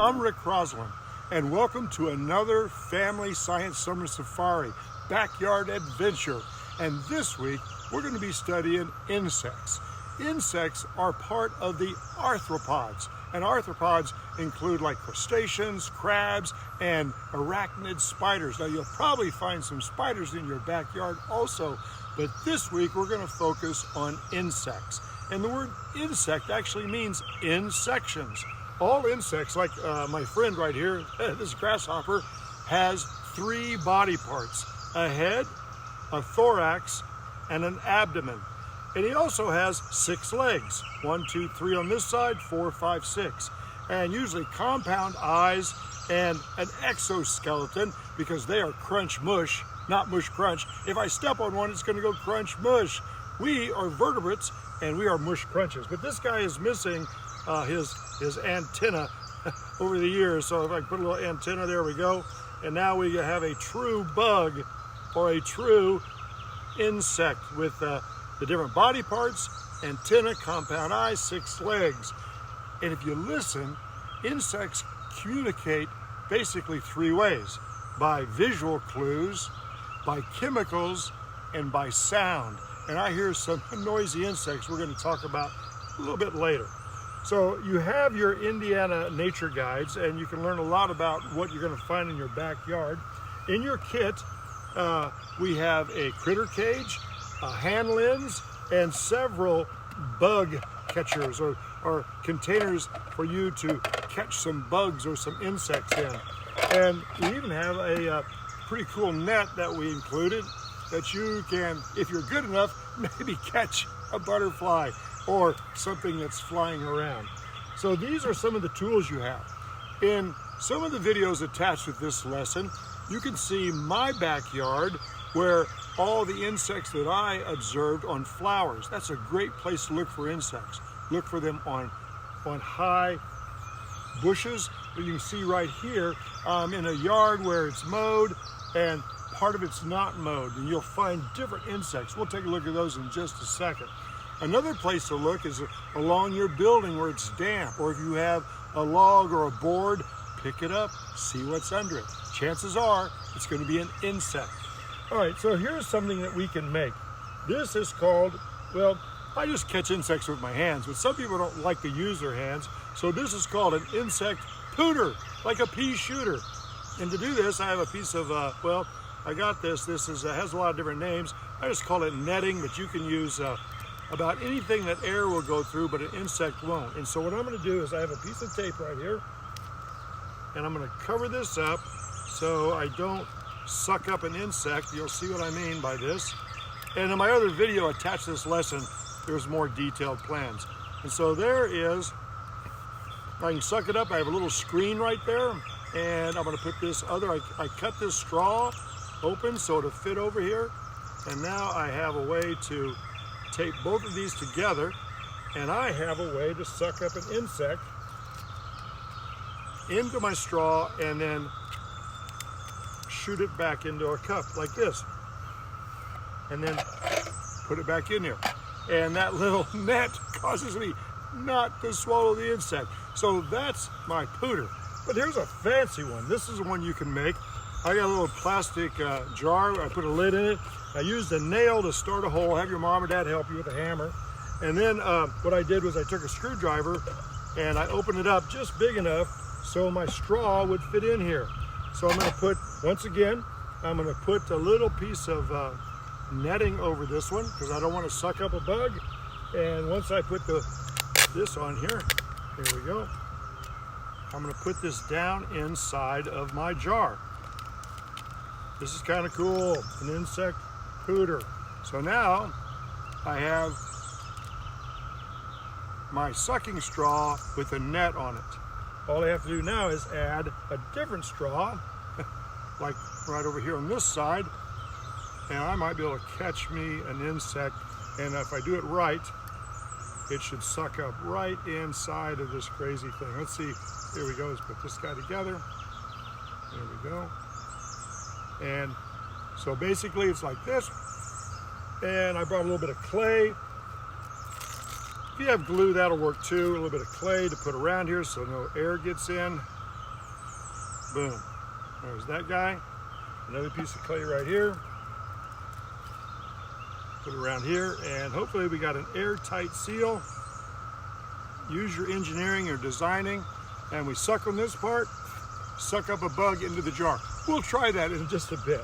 I'm Rick Crosslin, and welcome to another Family Science Summer Safari Backyard Adventure. And this week, we're going to be studying insects. Insects are part of the arthropods, and arthropods include like crustaceans, crabs, and arachnid spiders. Now, you'll probably find some spiders in your backyard also, but this week we're going to focus on insects. And the word insect actually means in sections. All insects, like my friend right here, this grasshopper, has 3 body parts: a head, a thorax, and an abdomen. And he also has 6 legs. 1, 2, 3 on this side, 4, 5, 6. And usually compound eyes and an exoskeleton, because they are crunch mush, not mush crunch. If I step on one, it's going to go crunch mush. We are vertebrates and we are mush crunches. But this guy is missing his antenna over the years. So if I put a little antenna, there we go. And now we have a true bug or a true insect with the different body parts, antenna, compound eyes, 6 legs. And if you listen, insects communicate basically 3 ways: by visual clues, by chemicals, and by sound. And I hear some noisy insects we're going to talk about a little bit later. So you have your Indiana nature guides, and you can learn a lot about what you're going to find in your backyard. In your kit, we have a critter cage, a hand lens, and several bug catchers or containers for you to catch some bugs or some insects in. And we even have a pretty cool net that we included that you can, if you're good enough, maybe catch a butterfly or something that's flying around. So these are some of the tools you have. In some of the videos attached with this lesson, you can see my backyard where all the insects that I observed on flowers. That's a great place to look for insects. Look for them on high bushes. You can see right here, in a yard where it's mowed and part of it's not mowed, and you'll find different insects. We'll take a look at those in just a second. Another place to look is along your building where it's damp, or if you have a log or a board, pick it up, see what's under it. Chances are it's going to be an insect. All right, so here's something that we can make. This is called, well, I just catch insects with my hands, but some people don't like to use their hands, so this is called an insect pooter, like a pea shooter. And to do this, I have a piece of, well, I got this. This has a lot of different names. I just call it netting, but you can use about anything that air will go through, but an insect won't. And so what I'm going to do is I have a piece of tape right here, and I'm going to cover this up so I don't suck up an insect. You'll see what I mean by this. And in my other video attached to this lesson, there's more detailed plans. And so there is, I can suck it up. I have a little screen right there, and I'm going to put this other, I cut this straw open so it'll fit over here. And now I have a way to tape both of these together, and I have a way to suck up an insect into my straw and then shoot it back into a cup like this, and then put it back in here. And that little net causes me not to swallow the insect. So that's my pooter. But here's a fancy one. This is one you can make. I got a little plastic jar. I put a lid in it. I used a nail to start a hole. Have your mom or dad help you with a hammer. And then what I did was I took a screwdriver and I opened it up just big enough so my straw would fit in here. So I'm going to put, once again, I'm going to put a little piece of netting over this one because I don't want to suck up a bug. And once I put this on here we go. I'm going to put this down inside of my jar. This is kind of cool, an insect pooter. So now I have my sucking straw with a net on it. All I have to do now is add a different straw, like right over here on this side, and I might be able to catch me an insect, and if I do it right, it should suck up right inside of this crazy thing. Let's see, here we go, let's put this guy together. There we go. And so basically it's like this, and I brought a little bit of clay. If you have glue, that'll work too. A little bit of clay to put around here so no air gets in. Boom. There's that guy. Another piece of clay right here. Put it around here, and hopefully we got an airtight seal. Use your engineering or designing, and we suck on this part, suck up a bug into the jar. We'll try that in just a bit.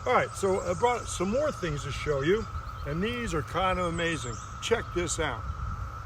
All right, so I brought some more things to show you, and these are kind of amazing. Check this out.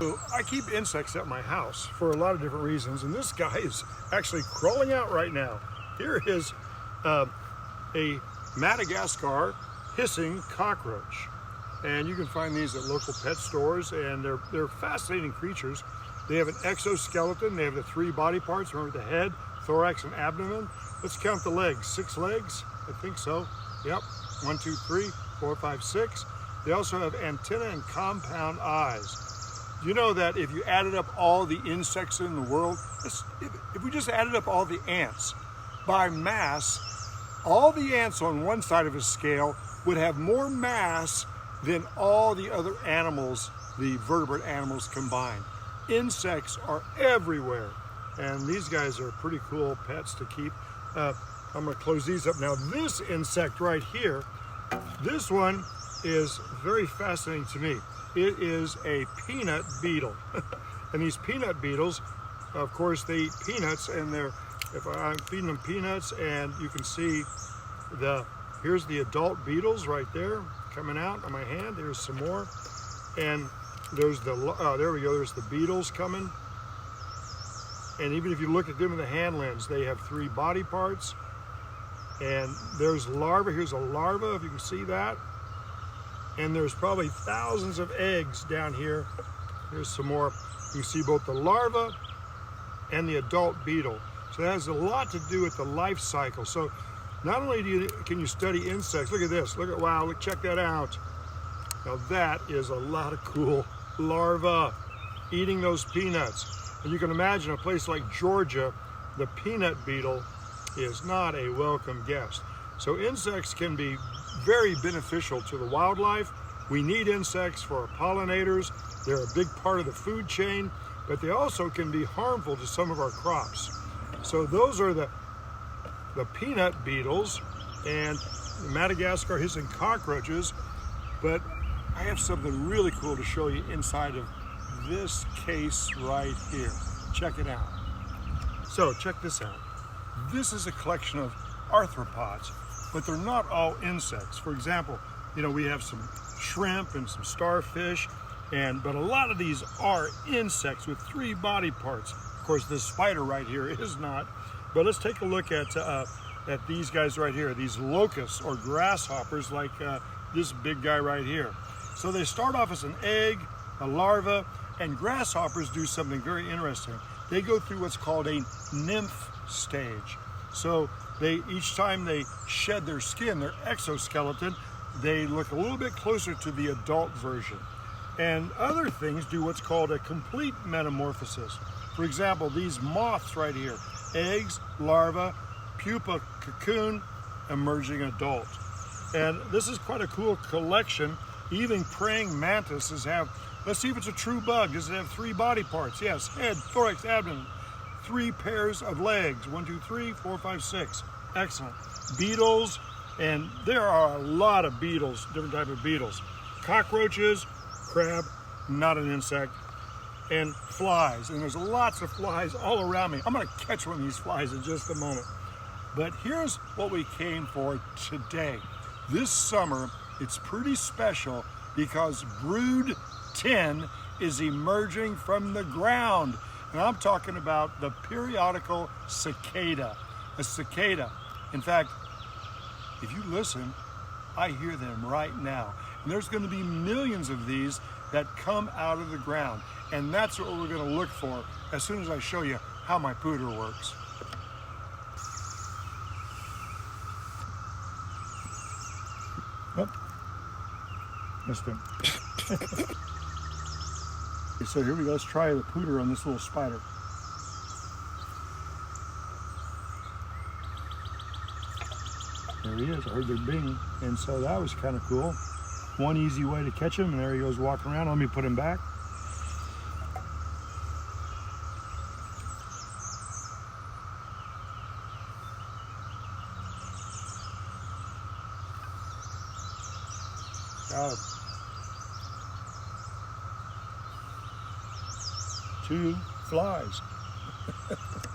So I keep insects at my house for a lot of different reasons, and this guy is actually crawling out right now. Here is a Madagascar hissing cockroach, and you can find these at local pet stores, and they're fascinating creatures. They have an exoskeleton. They have the 3 body parts. Remember, the head, thorax, and abdomen. Let's count the legs. 6 legs, I think so. Yep, 1, 2, 3, 4, 5, 6. They also have antenna and compound eyes. You know that if you added up all the insects in the world, if we just added up all the ants by mass, all the ants on one side of a scale would have more mass than all the other animals, the vertebrate animals combined. Insects are everywhere, and these guys are pretty cool pets to keep. I'm going to close these up now. This insect right here, this one is very fascinating to me. It is a peanut beetle. And these peanut beetles, of course, they eat peanuts, and if I'm feeding them peanuts, and you can see here's the adult beetles right there coming out on my hand. There's some more, and there's there we go. There's the beetles coming, and even if you look at them in the hand lens, they have 3 body parts, and there's larvae. Here's a larva, if you can see that. And there's probably thousands of eggs down here. Here's some more. You see both the larva and the adult beetle. So that has a lot to do with the life cycle. So not only can you study insects, look at this. Wow, look, check that out. Now that is a lot of cool larvae eating those peanuts. And you can imagine a place like Georgia, the peanut beetle is not a welcome guest. So insects can be very beneficial to the wildlife. We need insects for our pollinators. They're a big part of the food chain, but they also can be harmful to some of our crops. So those are the peanut beetles and the Madagascar hissing cockroaches. But I have something really cool to show you inside of this case right here. Check it out. So check this out. This is a collection of arthropods, but they're not all insects. For example, we have some shrimp and some starfish, but a lot of these are insects with 3 body parts. Of course, this spider right here is not. But let's take a look at these guys right here, these locusts or grasshoppers, like this big guy right here. So they start off as an egg, a larva, and grasshoppers do something very interesting. They go through what's called a nymph stage. So each time they shed their skin, their exoskeleton, they look a little bit closer to the adult version. And other things do what's called a complete metamorphosis. For example, these moths right here, eggs, larva, pupa, cocoon, emerging adult. And this is quite a cool collection. Even praying mantises have, let's see if it's a true bug. Does it have 3 body parts? Yes, head, thorax, abdomen. 3 pairs of legs, 1, 2, 3, 4, 5, 6. Excellent. Beetles, and there are a lot of beetles, different type of beetles. Cockroaches, crab, not an insect, and flies. And there's lots of flies all around me. I'm going to catch one of these flies in just a moment. But here's what we came for today. This summer, it's pretty special because brood 10 is emerging from the ground. And I'm talking about the periodical cicada. A cicada. In fact, if you listen, I hear them right now. And there's going to be millions of these that come out of the ground. And that's what we're going to look for as soon as I show you how my pooter works. Oh, missed him. So here we go, let's try the pooter on this little spider. There he is, I heard their bing, and so that was kind of cool. One easy way to catch him, and there he goes walking around. Let me put him back. Got it. 2 flies.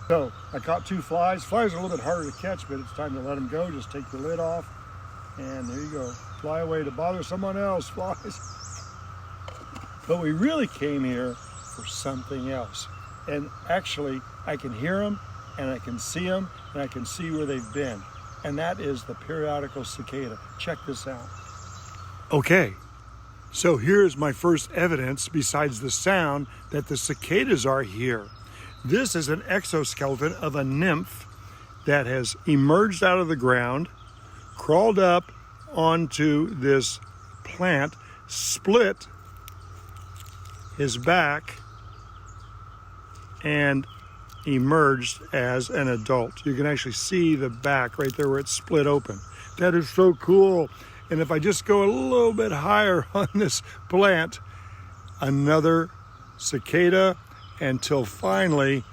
So I caught 2 flies. Flies are a little bit harder to catch, but it's time to let them go. Just take the lid off, and there you go. Fly away to bother someone else, flies. But we really came here for something else. And actually, I can hear them, and I can see them, and I can see where they've been. And that is the periodical cicada. Check this out. Okay, so here's my first evidence, besides the sound, that the cicadas are here. This is an exoskeleton of a nymph that has emerged out of the ground, crawled up onto this plant, split his back, and emerged as an adult. You can actually see the back right there where it's split open. That is so cool. And if I just go a little bit higher on this plant, another cicada, until finally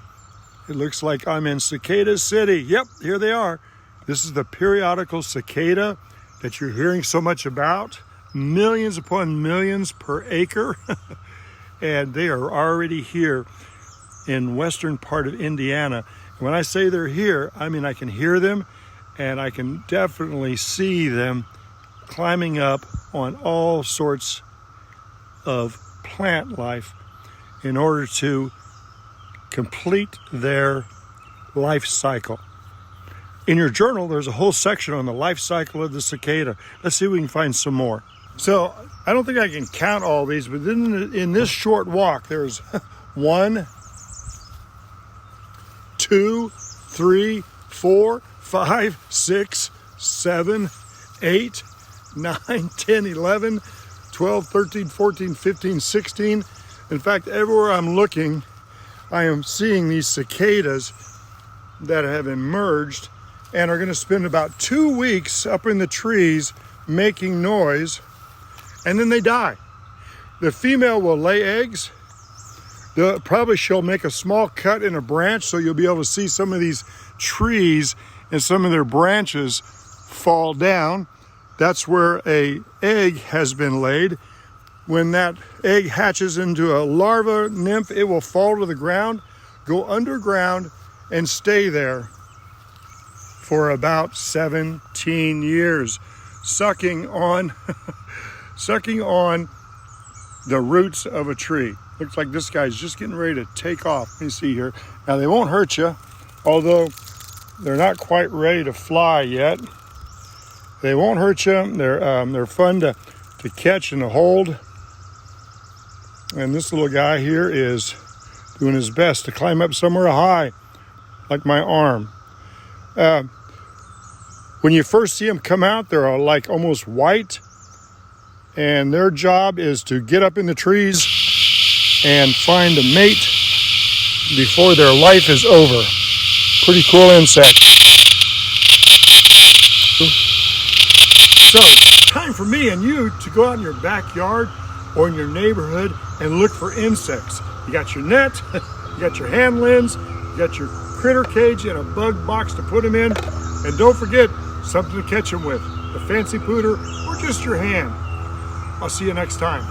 it looks like I'm in Cicada City. Yep, here they are. This is the periodical cicada that you're hearing so much about. Millions upon millions per acre. And they are already here in western part of Indiana. When I say they're here, I mean I can hear them, and I can definitely see them climbing up on all sorts of plant life in order to complete their life cycle. In your journal, there's a whole section on the life cycle of the cicada. Let's see if we can find some more. So I don't think I can count all these, but in this short walk, there's 1, 2, 3, 4, 5, 6, 7, 8, 9, 10, 11, 12, 13, 14, 15, 16. In fact, everywhere I'm looking, I am seeing these cicadas that have emerged and are going to spend about 2 weeks up in the trees making noise, and then they die. The female will lay eggs. Probably she'll make a small cut in a branch, so you'll be able to see some of these trees and some of their branches fall down. That's where an egg has been laid. When that egg hatches into a larva nymph, it will fall to the ground, go underground, and stay there for about 17 years, sucking on the roots of a tree. Looks like this guy's just getting ready to take off. Let me see here. Now, they won't hurt you, although they're not quite ready to fly yet. They won't hurt you. They're fun to catch and to hold. And this little guy here is doing his best to climb up somewhere high, like my arm. When you first see them come out, they're like almost white. And their job is to get up in the trees and find a mate before their life is over. Pretty cool insect. So, time for me and you to go out in your backyard or in your neighborhood and look for insects. You got your net, you got your hand lens, you got your critter cage and a bug box to put them in. And don't forget, something to catch them with, a fancy pooter or just your hand. I'll see you next time.